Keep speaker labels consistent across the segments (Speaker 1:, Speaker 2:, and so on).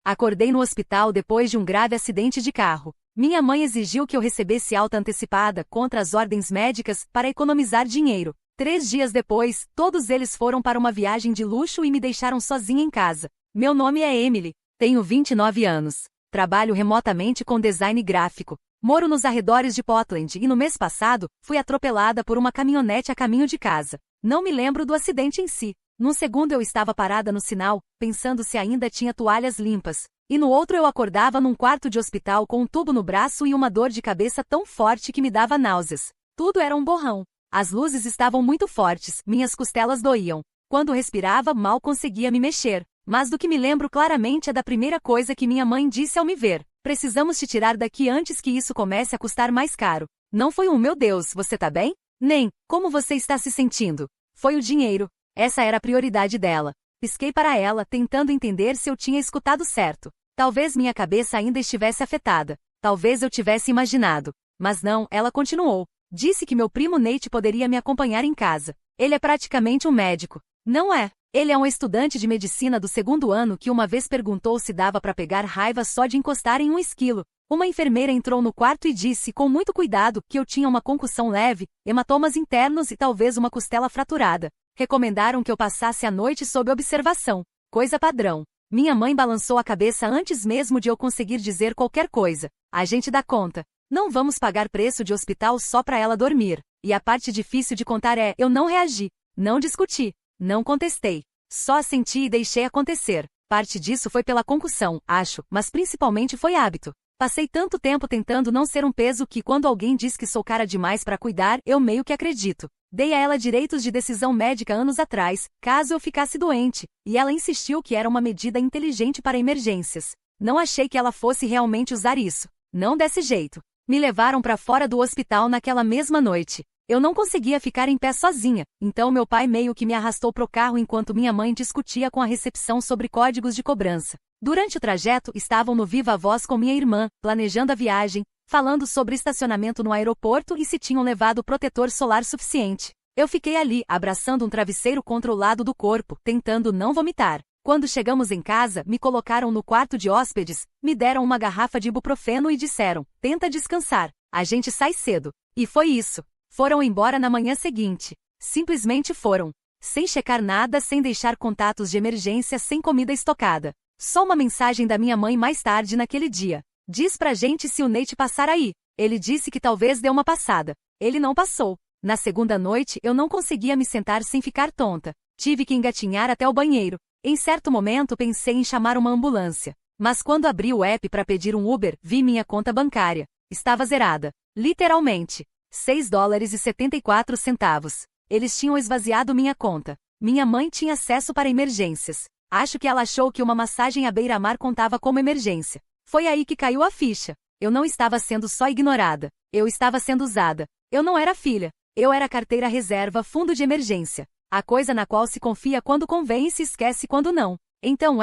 Speaker 1: Acordei no hospital depois de um grave acidente de carro. Minha mãe exigiu que eu recebesse alta antecipada contra as ordens médicas para economizar dinheiro. 3 dias depois, todos eles foram para uma viagem de luxo e me deixaram sozinha em casa. Meu nome é Emily, tenho 29 anos. Trabalho remotamente com design gráfico. Moro nos arredores de Portland e no mês passado, fui atropelada por uma caminhonete a caminho de casa. Não me lembro do acidente em si. Num segundo eu estava parada no sinal, pensando se ainda tinha toalhas limpas. E no outro eu acordava num quarto de hospital com um tubo no braço e uma dor de cabeça tão forte que me dava náuseas. Tudo era um borrão. As luzes estavam muito fortes, minhas costelas doíam. Quando respirava, mal conseguia me mexer. Mas do que me lembro claramente é da primeira coisa que minha mãe disse ao me ver. Precisamos te tirar daqui antes que isso comece a custar mais caro. Não foi um meu Deus, você tá bem? Nem, como você está se sentindo? Foi o dinheiro. Essa era a prioridade dela. Pisquei para ela, tentando entender se eu tinha escutado certo. Talvez minha cabeça ainda estivesse afetada. Talvez eu tivesse imaginado. Mas não, ela continuou. Disse que meu primo Nate poderia me acompanhar em casa. Ele é praticamente um médico. Não é? Ele é um estudante de medicina do 2º ano que uma vez perguntou se dava para pegar raiva só de encostar em um esquilo. Uma enfermeira entrou no quarto e disse com muito cuidado que eu tinha uma concussão leve, hematomas internos e talvez uma costela fraturada. Recomendaram que eu passasse a noite sob observação. Coisa padrão. Minha mãe balançou a cabeça antes mesmo de eu conseguir dizer qualquer coisa. A gente dá conta. Não vamos pagar preço de hospital só para ela dormir. E a parte difícil de contar é, eu não reagi, não discuti, não contestei. Só assenti e deixei acontecer. Parte disso foi pela concussão, acho, mas principalmente foi hábito. Passei tanto tempo tentando não ser um peso que quando alguém diz que sou cara demais para cuidar, eu meio que acredito. Dei a ela direitos de decisão médica anos atrás, caso eu ficasse doente, e ela insistiu que era uma medida inteligente para emergências. Não achei que ela fosse realmente usar isso. Não desse jeito. Me levaram para fora do hospital naquela mesma noite. Eu não conseguia ficar em pé sozinha, então meu pai meio que me arrastou pro carro enquanto minha mãe discutia com a recepção sobre códigos de cobrança. Durante o trajeto, estavam no viva voz com minha irmã, planejando a viagem, falando sobre estacionamento no aeroporto e se tinham levado protetor solar suficiente. Eu fiquei ali, abraçando um travesseiro contra o lado do corpo, tentando não vomitar. Quando chegamos em casa, me colocaram no quarto de hóspedes, me deram uma garrafa de ibuprofeno e disseram, tenta descansar, a gente sai cedo. E foi isso. Foram embora na manhã seguinte. Simplesmente foram. Sem checar nada, sem deixar contatos de emergência, sem comida estocada. Só uma mensagem da minha mãe mais tarde naquele dia. Diz pra gente se o Nate passar aí. Ele disse que talvez dê uma passada. Ele não passou. Na segunda noite, eu não conseguia me sentar sem ficar tonta. Tive que engatinhar até o banheiro. Em certo momento pensei em chamar uma ambulância. Mas quando abri o app para pedir um Uber, vi minha conta bancária. Estava zerada. Literalmente. $6,74. Eles tinham esvaziado minha conta. Minha mãe tinha acesso para emergências. Acho que ela achou que uma massagem à beira-mar contava como emergência. Foi aí que caiu a ficha. Eu não estava sendo só ignorada. Eu estava sendo usada. Eu não era filha. Eu era carteira reserva, fundo de emergência. A coisa na qual se confia quando convém e se esquece quando não. Então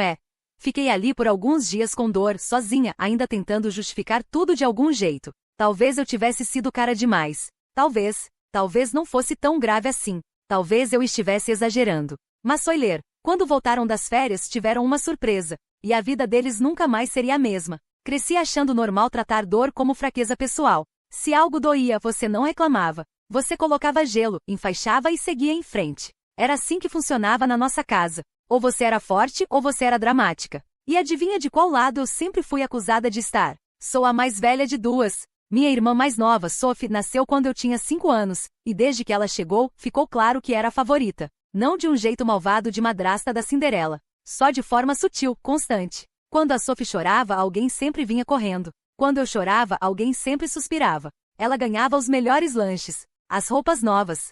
Speaker 1: Fiquei ali por alguns dias com dor, sozinha, ainda tentando justificar tudo de algum jeito. Talvez eu tivesse sido cara demais. Talvez não fosse tão grave assim. Talvez eu estivesse exagerando. Mas foi ler. Quando voltaram das férias tiveram uma surpresa. E a vida deles nunca mais seria a mesma. Cresci achando normal tratar dor como fraqueza pessoal. Se algo doía, você não reclamava. Você colocava gelo, enfaixava e seguia em frente. Era assim que funcionava na nossa casa. Ou você era forte ou você era dramática. E adivinha de qual lado eu sempre fui acusada de estar? Sou a mais velha de duas. Minha irmã mais nova, Sophie, nasceu quando eu tinha 5 anos, e desde que ela chegou, ficou claro que era a favorita. Não de um jeito malvado de madrasta da Cinderela. Só de forma sutil, constante. Quando a Sophie chorava, alguém sempre vinha correndo. Quando eu chorava, alguém sempre suspirava. Ela ganhava os melhores lanches, as roupas novas,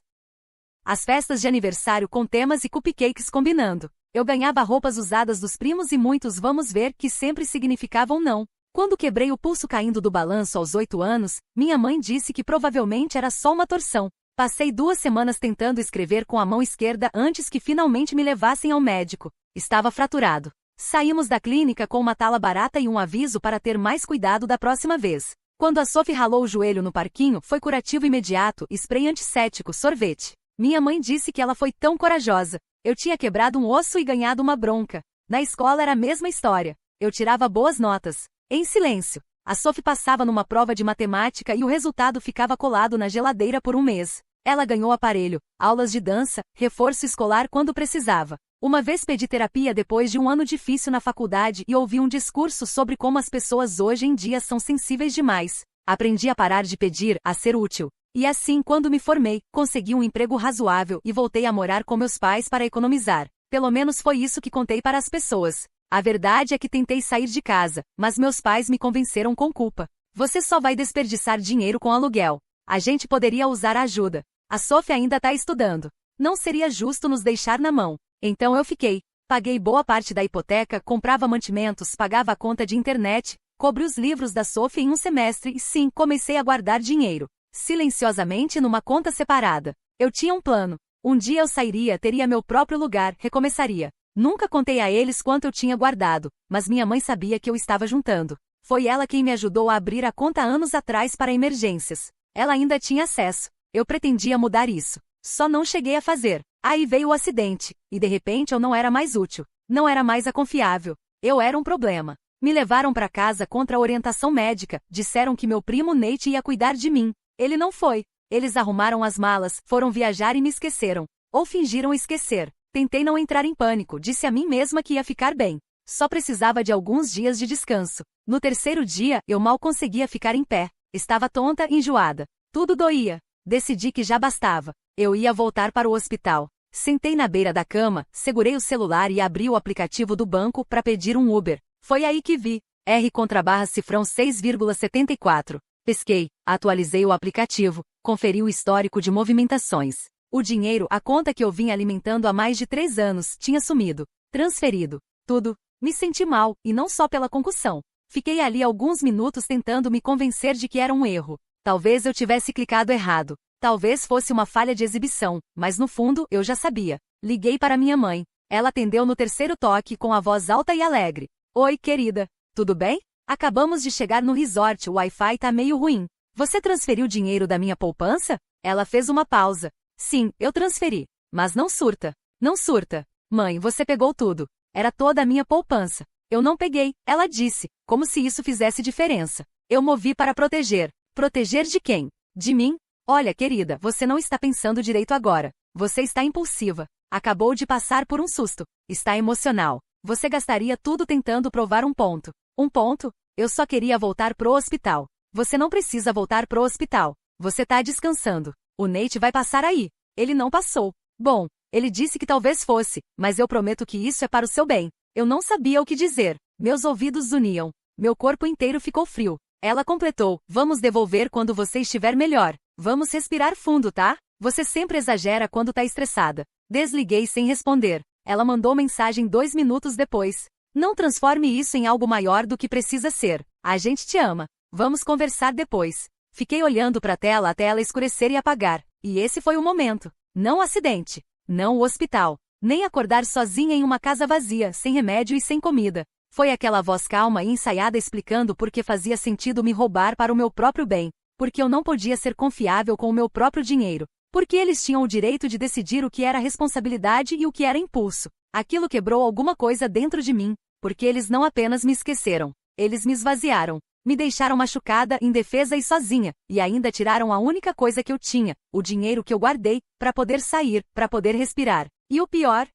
Speaker 1: as festas de aniversário com temas e cupcakes combinando. Eu ganhava roupas usadas dos primos e muitos vamos ver que sempre significavam não. Quando quebrei o pulso caindo do balanço aos 8 anos, minha mãe disse que provavelmente era só uma torção. Passei 2 semanas tentando escrever com a mão esquerda antes que finalmente me levassem ao médico. Estava fraturado. Saímos da clínica com uma tala barata e um aviso para ter mais cuidado da próxima vez. Quando a Sophie ralou o joelho no parquinho, foi curativo imediato, spray antisséptico, sorvete. Minha mãe disse que ela foi tão corajosa. Eu tinha quebrado um osso e ganhado uma bronca. Na escola era a mesma história. Eu tirava boas notas. Em silêncio. A Sophie passava numa prova de matemática e o resultado ficava colado na geladeira por um mês. Ela ganhou aparelho, aulas de dança, reforço escolar quando precisava. Uma vez pedi terapia depois de um ano difícil na faculdade e ouvi um discurso sobre como as pessoas hoje em dia são sensíveis demais. Aprendi a parar de pedir, a ser útil. E assim, quando me formei, consegui um emprego razoável e voltei a morar com meus pais para economizar. Pelo menos foi isso que contei para as pessoas. A verdade é que tentei sair de casa, mas meus pais me convenceram com culpa. Você só vai desperdiçar dinheiro com aluguel. A gente poderia usar a ajuda. A Sophie ainda está estudando. Não seria justo nos deixar na mão. Então eu fiquei. Paguei boa parte da hipoteca, comprava mantimentos, pagava a conta de internet, cobri os livros da Sophie em um semestre e sim, comecei a guardar dinheiro. Silenciosamente numa conta separada. Eu tinha um plano. Um dia eu sairia, teria meu próprio lugar, recomeçaria. Nunca contei a eles quanto eu tinha guardado, mas minha mãe sabia que eu estava juntando. Foi ela quem me ajudou a abrir a conta anos atrás para emergências. Ela ainda tinha acesso. Eu pretendia mudar isso. Só não cheguei a fazer. Aí veio o acidente, e de repente eu não era mais útil. Não era mais a confiável. Eu era um problema. Me levaram para casa contra a orientação médica, disseram que meu primo Nate ia cuidar de mim. Ele não foi. Eles arrumaram as malas, foram viajar e me esqueceram. Ou fingiram esquecer. Tentei não entrar em pânico, disse a mim mesma que ia ficar bem. Só precisava de alguns dias de descanso. No terceiro dia, eu mal conseguia ficar em pé. Estava tonta e enjoada. Tudo doía. Decidi que já bastava. Eu ia voltar para o hospital. Sentei na beira da cama, segurei o celular e abri o aplicativo do banco para pedir um Uber. Foi aí que vi. R/cifrão 6,74. Pesquei, atualizei o aplicativo, conferi o histórico de movimentações. O dinheiro, a conta que eu vinha alimentando há mais de 3 anos, tinha sumido. Transferido. Tudo. Me senti mal, e não só pela concussão. Fiquei ali alguns minutos tentando me convencer de que era um erro. Talvez eu tivesse clicado errado. Talvez fosse uma falha de exibição, mas no fundo, eu já sabia. Liguei para minha mãe. Ela atendeu no terceiro toque com a voz alta e alegre. Oi, querida. Tudo bem? Acabamos de chegar no resort, o Wi-Fi tá meio ruim. Você transferiu dinheiro da minha poupança? Ela fez uma pausa. Sim, eu transferi. Mas não surta. Não surta. Mãe, você pegou tudo. Era toda a minha poupança. Eu não peguei, ela disse, como se isso fizesse diferença. Eu movi para proteger. Proteger de quem? De mim? Olha, querida, você não está pensando direito agora. Você está impulsiva. Acabou de passar por um susto. Está emocional. Você gastaria tudo tentando provar um ponto. Um ponto? Eu só queria voltar pro hospital. Você não precisa voltar pro hospital. Você tá descansando. O Nate vai passar aí. Ele não passou. Bom, ele disse que talvez fosse, mas eu prometo que isso é para o seu bem. Eu não sabia o que dizer. Meus ouvidos zuniam. Meu corpo inteiro ficou frio. Ela completou, vamos devolver quando você estiver melhor. Vamos respirar fundo, tá? Você sempre exagera quando tá estressada. Desliguei sem responder. Ela mandou mensagem 2 minutos depois. Não transforme isso em algo maior do que precisa ser. A gente te ama. Vamos conversar depois. Fiquei olhando para a tela até ela escurecer e apagar. E esse foi o momento. Não o acidente. Não o hospital. Nem acordar sozinha em uma casa vazia, sem remédio e sem comida. Foi aquela voz calma e ensaiada explicando por que fazia sentido me roubar para o meu próprio bem. Porque eu não podia ser confiável com o meu próprio dinheiro. Porque eles tinham o direito de decidir o que era responsabilidade e o que era impulso. Aquilo quebrou alguma coisa dentro de mim. Porque eles não apenas me esqueceram. Eles me esvaziaram. Me deixaram machucada, indefesa e sozinha, e ainda tiraram a única coisa que eu tinha, o dinheiro que eu guardei, para poder sair, para poder respirar. E o pior?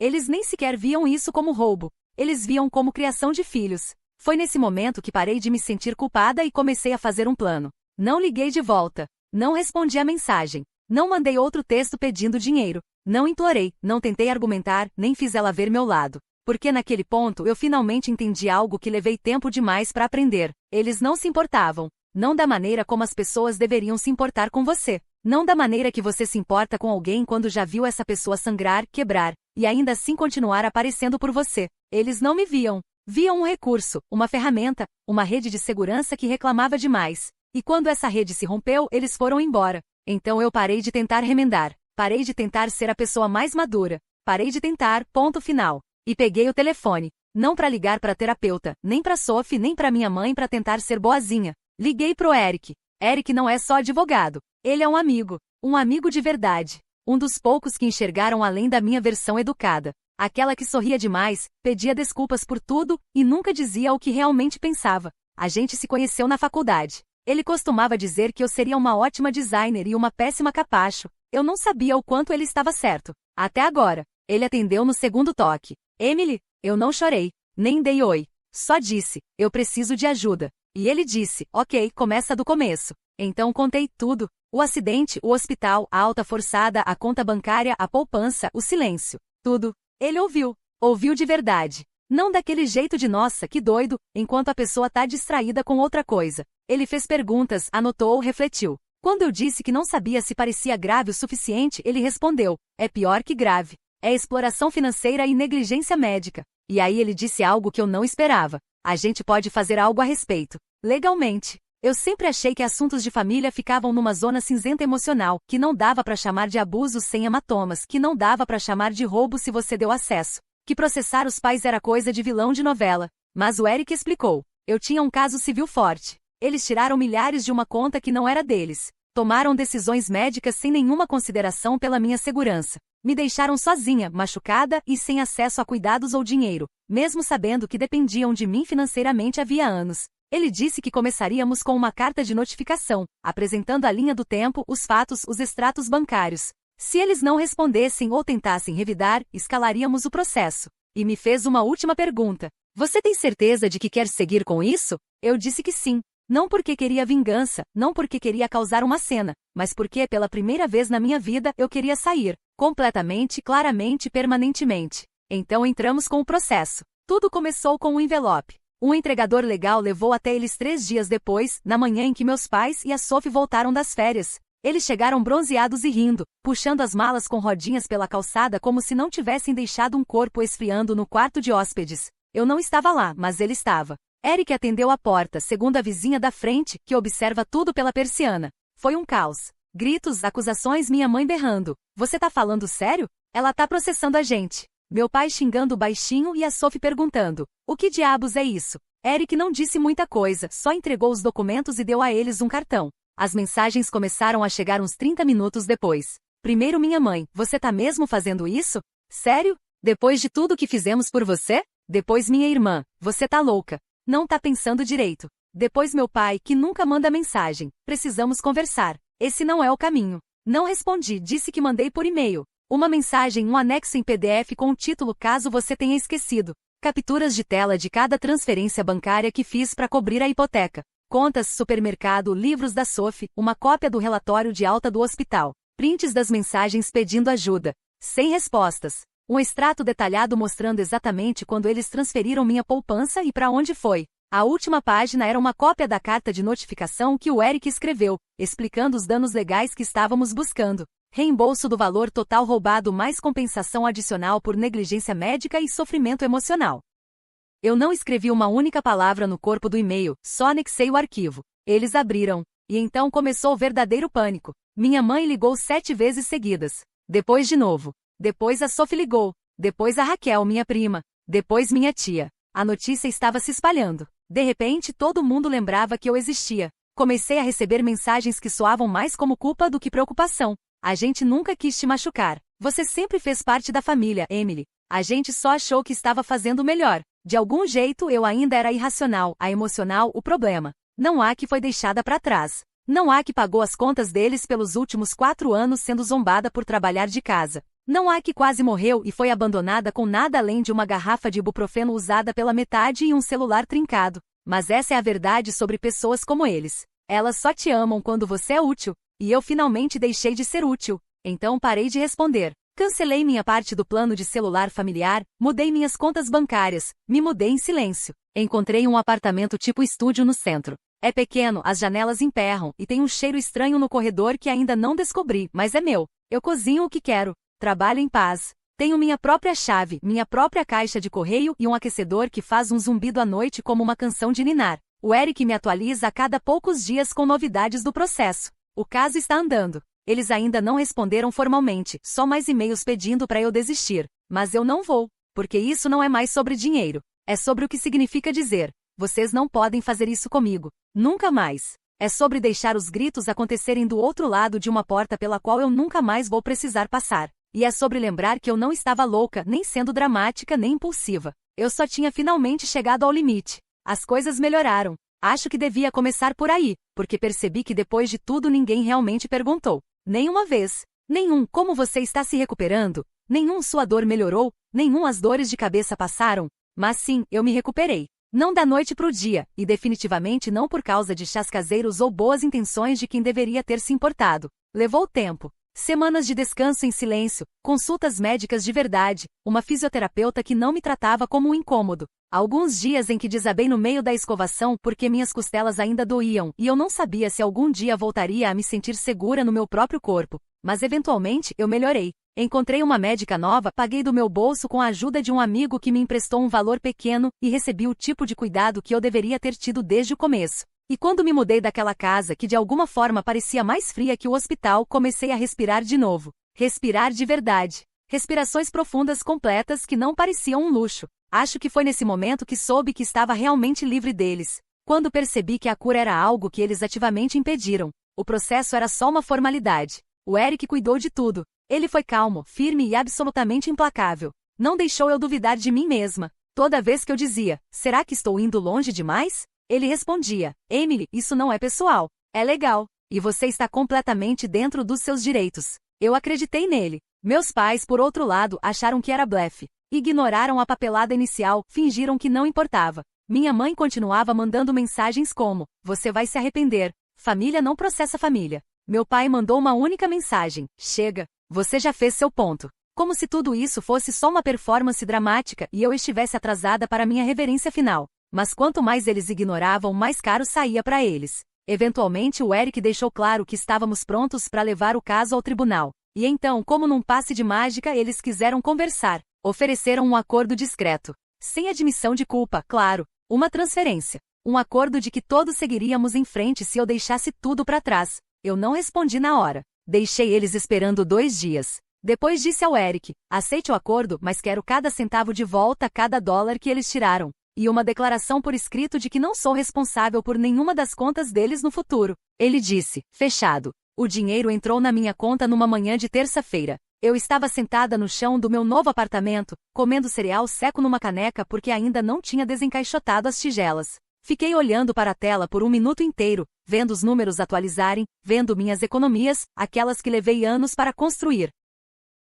Speaker 1: Eles nem sequer viam isso como roubo. Eles viam como criação de filhos. Foi nesse momento que parei de me sentir culpada e comecei a fazer um plano. Não liguei de volta. Não respondi a mensagem. Não mandei outro texto pedindo dinheiro. Não implorei, não tentei argumentar, nem fiz ela ver meu lado. Porque naquele ponto eu finalmente entendi algo que levei tempo demais para aprender. Eles não se importavam. Não da maneira como as pessoas deveriam se importar com você. Não da maneira que você se importa com alguém quando já viu essa pessoa sangrar, quebrar, e ainda assim continuar aparecendo por você. Eles não me viam. Viam um recurso, uma ferramenta, uma rede de segurança que reclamava demais. E quando essa rede se rompeu, eles foram embora. Então eu parei de tentar remendar. Parei de tentar ser a pessoa mais madura. Parei de tentar, ponto final. E peguei o telefone. Não para ligar para terapeuta, nem para Sophie, nem para minha mãe para tentar ser boazinha. Liguei pro Eric. Eric não é só advogado. Ele é um amigo de verdade. Um dos poucos que enxergaram além da minha versão educada. Aquela que sorria demais, pedia desculpas por tudo e nunca dizia o que realmente pensava. A gente se conheceu na faculdade. Ele costumava dizer que eu seria uma ótima designer e uma péssima capacho. Eu não sabia o quanto ele estava certo. Até agora. Ele atendeu no segundo toque. Emily, eu não chorei, nem dei oi. Só disse, eu preciso de ajuda. E ele disse, ok, começa do começo. Então contei tudo. O acidente, o hospital, a alta forçada, a conta bancária, a poupança, o silêncio. Tudo. Ele ouviu. Ouviu de verdade. Não daquele jeito de nossa, que doido, enquanto a pessoa tá distraída com outra coisa. Ele fez perguntas, anotou, refletiu. Quando eu disse que não sabia se parecia grave o suficiente, ele respondeu, é pior que grave. É exploração financeira e negligência médica. E aí ele disse algo que eu não esperava. A gente pode fazer algo a respeito. Legalmente. Eu sempre achei que assuntos de família ficavam numa zona cinzenta emocional, que não dava pra chamar de abuso sem hematomas, que não dava pra chamar de roubo se você deu acesso, que processar os pais era coisa de vilão de novela. Mas o Eric explicou. Eu tinha um caso civil forte. Eles tiraram milhares de uma conta que não era deles. Tomaram decisões médicas sem nenhuma consideração pela minha segurança. Me deixaram sozinha, machucada e sem acesso a cuidados ou dinheiro, mesmo sabendo que dependiam de mim financeiramente havia anos. Ele disse que começaríamos com uma carta de notificação, apresentando a linha do tempo, os fatos, os extratos bancários. Se eles não respondessem ou tentassem revidar, escalaríamos o processo. E me fez uma última pergunta. Você tem certeza de que quer seguir com isso? Eu disse que sim. Não porque queria vingança, não porque queria causar uma cena, mas porque pela primeira vez na minha vida eu queria sair. Completamente, claramente, permanentemente. Então entramos com o processo. Tudo começou com um envelope. Um entregador legal levou até eles 3 dias depois, na manhã em que meus pais e a Sophie voltaram das férias. Eles chegaram bronzeados e rindo, puxando as malas com rodinhas pela calçada como se não tivessem deixado um corpo esfriando no quarto de hóspedes. Eu não estava lá, mas ele estava. Eric atendeu a porta, segundo a vizinha da frente, que observa tudo pela persiana. Foi um caos. Gritos, acusações, minha mãe berrando. Você tá falando sério? Ela tá processando a gente. Meu pai xingando baixinho e a Sophie perguntando, o que diabos é isso? Eric não disse muita coisa, só entregou os documentos e deu a eles um cartão. As mensagens começaram a chegar uns 30 minutos depois. Primeiro minha mãe, você tá mesmo fazendo isso? Sério? Depois de tudo que fizemos por você? Depois minha irmã, você tá louca. Não tá pensando direito. Depois meu pai, que nunca manda mensagem. Precisamos conversar. Esse não é o caminho. Não respondi, disse que mandei por e-mail. Uma mensagem, um anexo em PDF com o título caso você tenha esquecido. Capturas de tela de cada transferência bancária que fiz para cobrir a hipoteca. Contas, supermercado, livros da Sophie, uma cópia do relatório de alta do hospital. Prints das mensagens pedindo ajuda. Sem respostas. Um extrato detalhado mostrando exatamente quando eles transferiram minha poupança e para onde foi. A última página era uma cópia da carta de notificação que o Eric escreveu, explicando os danos legais que estávamos buscando. Reembolso do valor total roubado mais compensação adicional por negligência médica e sofrimento emocional. Eu não escrevi uma única palavra no corpo do e-mail, só anexei o arquivo. Eles abriram. E então começou o verdadeiro pânico. Minha mãe ligou 7 vezes seguidas. Depois de novo. Depois a Sophie ligou. Depois a Raquel, minha prima. Depois minha tia. A notícia estava se espalhando. De repente todo mundo lembrava que eu existia. Comecei a receber mensagens que soavam mais como culpa do que preocupação. A gente nunca quis te machucar. Você sempre fez parte da família, Emily. A gente só achou que estava fazendo o melhor. De algum jeito eu ainda era irracional, a emocional, o problema. Não há que foi deixada para trás. Não há que pagou as contas deles pelos últimos 4 anos sendo zombada por trabalhar de casa. Não há que quase morreu e foi abandonada com nada além de uma garrafa de ibuprofeno usada pela metade e um celular trincado. Mas essa é a verdade sobre pessoas como eles. Elas só te amam quando você é útil. E eu finalmente deixei de ser útil. Então parei de responder. Cancelei minha parte do plano de celular familiar, mudei minhas contas bancárias, me mudei em silêncio. Encontrei um apartamento tipo estúdio no centro. É pequeno, as janelas emperram e tem um cheiro estranho no corredor que ainda não descobri, mas é meu. Eu cozinho o que quero. Trabalho em paz. Tenho minha própria chave, minha própria caixa de correio e um aquecedor que faz um zumbido à noite como uma canção de ninar. O Eric me atualiza a cada poucos dias com novidades do processo. O caso está andando. Eles ainda não responderam formalmente, só mais e-mails pedindo para eu desistir. Mas eu não vou, porque isso não é mais sobre dinheiro. É sobre o que significa dizer, vocês não podem fazer isso comigo. Nunca mais. É sobre deixar os gritos acontecerem do outro lado de uma porta pela qual eu nunca mais vou precisar passar. E é sobre lembrar que eu não estava louca, nem sendo dramática, nem impulsiva. Eu só tinha finalmente chegado ao limite. As coisas melhoraram. Acho que devia começar por aí, porque percebi que depois de tudo ninguém realmente perguntou. Nenhuma vez. Nenhum como você está se recuperando, nenhum sua dor melhorou, nenhum as dores de cabeça passaram. Mas sim, eu me recuperei. Não da noite pro dia, e definitivamente não por causa de chás caseiros ou boas intenções de quem deveria ter se importado. Levou tempo. Semanas de descanso em silêncio, consultas médicas de verdade, uma fisioterapeuta que não me tratava como um incômodo. Alguns dias em que desabei no meio da escovação porque minhas costelas ainda doíam e eu não sabia se algum dia voltaria a me sentir segura no meu próprio corpo. Mas eventualmente eu melhorei. Encontrei uma médica nova, paguei do meu bolso com a ajuda de um amigo que me emprestou um valor pequeno e recebi o tipo de cuidado que eu deveria ter tido desde o começo. E quando me mudei daquela casa que de alguma forma parecia mais fria que o hospital, comecei a respirar de novo. Respirar de verdade. Respirações profundas completas que não pareciam um luxo. Acho que foi nesse momento que soube que estava realmente livre deles. Quando percebi que a cura era algo que eles ativamente impediram. O processo era só uma formalidade. O Eric cuidou de tudo. Ele foi calmo, firme e absolutamente implacável. Não deixou eu duvidar de mim mesma. Toda vez que eu dizia, será que estou indo longe demais? Ele respondia, Emily, isso não é pessoal. É legal. E você está completamente dentro dos seus direitos. Eu acreditei nele. Meus pais, por outro lado, acharam que era blefe. Ignoraram a papelada inicial, fingiram que não importava. Minha mãe continuava mandando mensagens como, você vai se arrepender. Família não processa família. Meu pai mandou uma única mensagem, chega, você já fez seu ponto. Como se tudo isso fosse só uma performance dramática e eu estivesse atrasada para minha reverência final. Mas quanto mais eles ignoravam, mais caro saía para eles. Eventualmente o Eric deixou claro que estávamos prontos para levar o caso ao tribunal. E então, como num passe de mágica, eles quiseram conversar. Ofereceram um acordo discreto. Sem admissão de culpa, claro. Uma transferência. Um acordo de que todos seguiríamos em frente se eu deixasse tudo para trás. Eu não respondi na hora. Deixei eles esperando 2 dias. Depois disse ao Eric, aceite o acordo, mas quero cada centavo de volta, cada dólar que eles tiraram. E uma declaração por escrito de que não sou responsável por nenhuma das contas deles no futuro. Ele disse, fechado. O dinheiro entrou na minha conta numa manhã de terça-feira. Eu estava sentada no chão do meu novo apartamento, comendo cereal seco numa caneca porque ainda não tinha desencaixotado as tigelas. Fiquei olhando para a tela por 1 minuto inteiro, vendo os números atualizarem, vendo minhas economias, aquelas que levei anos para construir.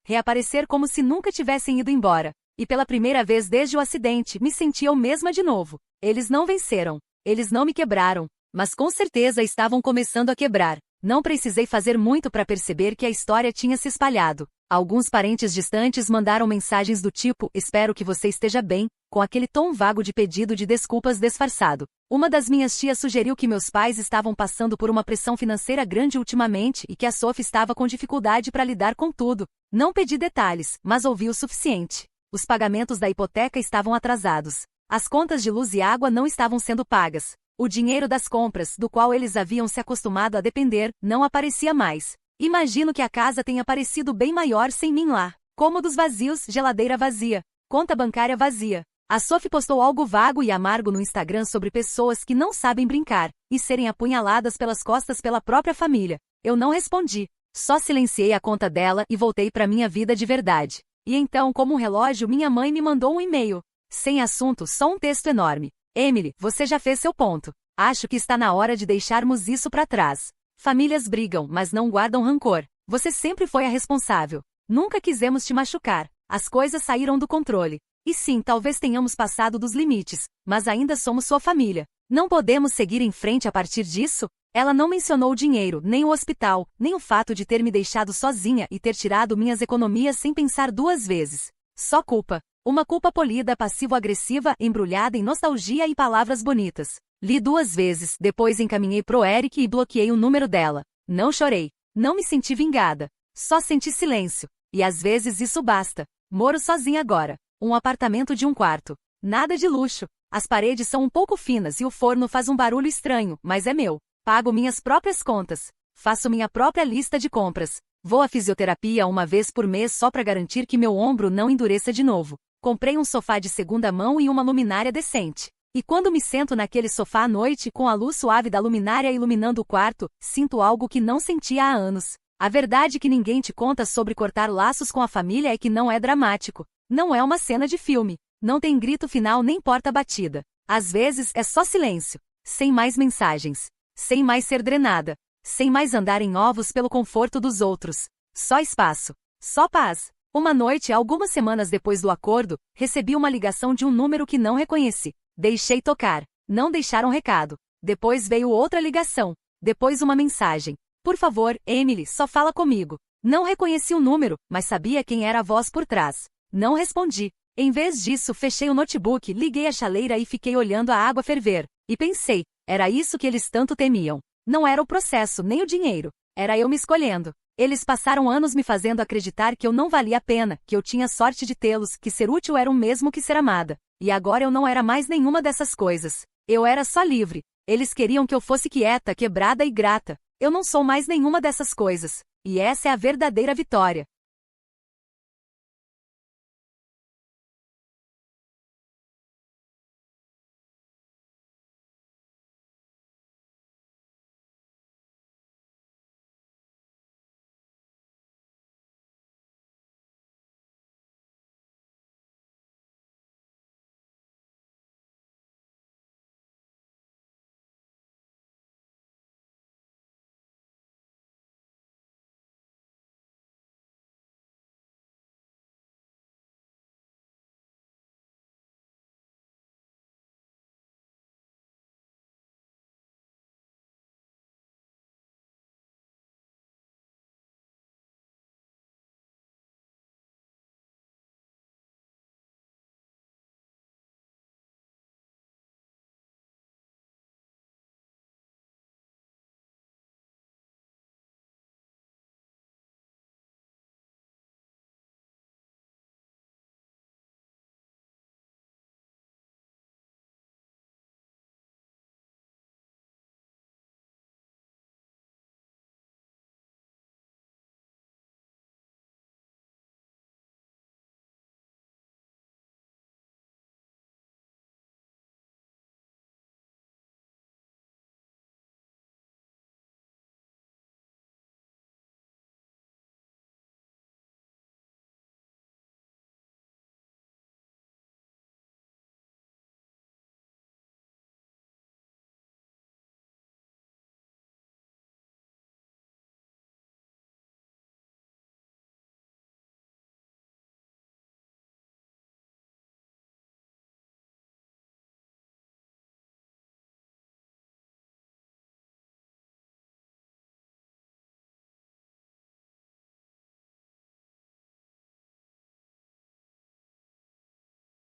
Speaker 1: Reaparecer como se nunca tivessem ido embora. E pela primeira vez desde o acidente, me senti eu mesma de novo. Eles não venceram. Eles não me quebraram. Mas com certeza estavam começando a quebrar. Não precisei fazer muito para perceber que a história tinha se espalhado. Alguns parentes distantes mandaram mensagens do tipo, espero que você esteja bem, com aquele tom vago de pedido de desculpas disfarçado. Uma das minhas tias sugeriu que meus pais estavam passando por uma pressão financeira grande ultimamente e que a Sophie estava com dificuldade para lidar com tudo. Não pedi detalhes, mas ouvi o suficiente. Os pagamentos da hipoteca estavam atrasados. As contas de luz e água não estavam sendo pagas. O dinheiro das compras, do qual eles haviam se acostumado a depender, não aparecia mais. Imagino que a casa tenha parecido bem maior sem mim lá. Cômodos vazios, geladeira vazia, conta bancária vazia. A Sophie postou algo vago e amargo no Instagram sobre pessoas que não sabem brincar e serem apunhaladas pelas costas pela própria família. Eu não respondi. Só silenciei a conta dela e voltei para minha vida de verdade. E então, como um relógio, minha mãe me mandou um e-mail. Sem assunto, só um texto enorme. Emily, você já fez seu ponto. Acho que está na hora de deixarmos isso para trás. Famílias brigam, mas não guardam rancor. Você sempre foi a responsável. Nunca quisemos te machucar. As coisas saíram do controle. E sim, talvez tenhamos passado dos limites, mas ainda somos sua família. Não podemos seguir em frente a partir disso? Ela não mencionou o dinheiro, nem o hospital, nem o fato de ter me deixado sozinha e ter tirado minhas economias sem pensar 2 vezes. Só culpa. Uma culpa polida, passivo-agressiva, embrulhada em nostalgia e palavras bonitas. Li 2 vezes, depois encaminhei pro Eric e bloqueei o número dela. Não chorei. Não me senti vingada. Só senti silêncio. E às vezes isso basta. Moro sozinha agora. Um apartamento de 1 quarto. Nada de luxo. As paredes são um pouco finas e o forno faz um barulho estranho, mas é meu. Pago minhas próprias contas. Faço minha própria lista de compras. Vou à fisioterapia 1 vez por mês só para garantir que meu ombro não endureça de novo. Comprei um sofá de segunda mão e uma luminária decente. E quando me sento naquele sofá à noite com a luz suave da luminária iluminando o quarto, sinto algo que não sentia há anos. A verdade que ninguém te conta sobre cortar laços com a família é que não é dramático. Não é uma cena de filme. Não tem grito final nem porta batida. Às vezes é só silêncio. Sem mais mensagens. Sem mais ser drenada. Sem mais andar em ovos pelo conforto dos outros. Só espaço. Só paz. Uma noite, algumas semanas depois do acordo, recebi uma ligação de um número que não reconheci. Deixei tocar. Não deixaram recado. Depois veio outra ligação. Depois uma mensagem. Por favor, Emily, só fala comigo. Não reconheci o número, mas sabia quem era a voz por trás. Não respondi. Em vez disso, fechei o notebook, liguei a chaleira e fiquei olhando a água ferver. E pensei, era isso que eles tanto temiam. Não era o processo, nem o dinheiro. Era eu me escolhendo. Eles passaram anos me fazendo acreditar que eu não valia a pena, que eu tinha sorte de tê-los, que ser útil era o mesmo que ser amada. E agora eu não era mais nenhuma dessas coisas. Eu era só livre. Eles queriam que eu fosse quieta, quebrada e grata. Eu não sou mais nenhuma dessas coisas. E essa é a verdadeira vitória.